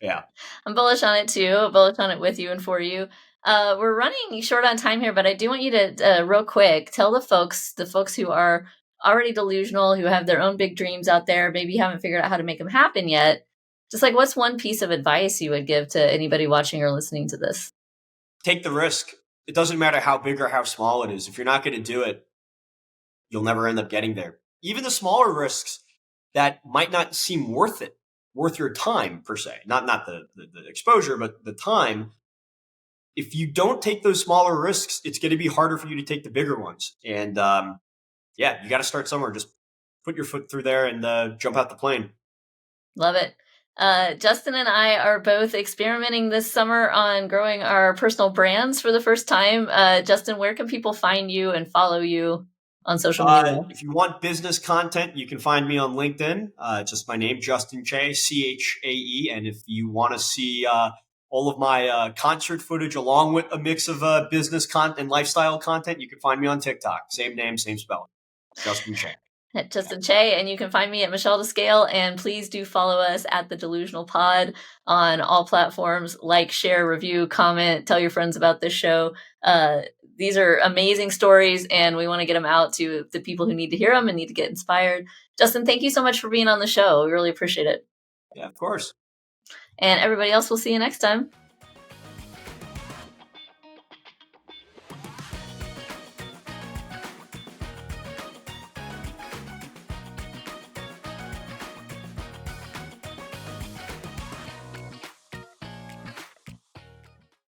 Yeah. I'm bullish on it too. Bullish on it with you and for you. We're running short on time here, but I do want you to real quick tell the folks who are already delusional, who have their own big dreams out there, maybe you haven't figured out how to make them happen yet. Just like, what's one piece of advice you would give to anybody watching or listening to this? Take the risk. It doesn't matter how big or how small it is. If you're not going to do it, you'll never end up getting there. Even the smaller risks that might not seem worth your time per se, not the exposure, but the time. If you don't take those smaller risks, it's going to be harder for you to take the bigger ones. And you got to start somewhere. Just put your foot through there and jump out the plane. Love it. Justin and I are both experimenting this summer on growing our personal brands for the first time. Justin, where can people find you and follow you on social media? If you want business content, you can find me on LinkedIn. Just my name, Justin Chae, Chae. And if you want to see all of my concert footage along with a mix of business content and lifestyle content, you can find me on TikTok. Same name, same spelling. Justin Chae. at Justin Chae, and you can find me at Michelle Descale. And please do follow us at the Delusional Pod on all platforms. Like, share, review, comment, tell your friends about this show. These are amazing stories, and we want to get them out to the people who need to hear them and need to get inspired. Justin, thank you so much for being on the show. We really appreciate it. Yeah, of course. And everybody else, we'll see you next time.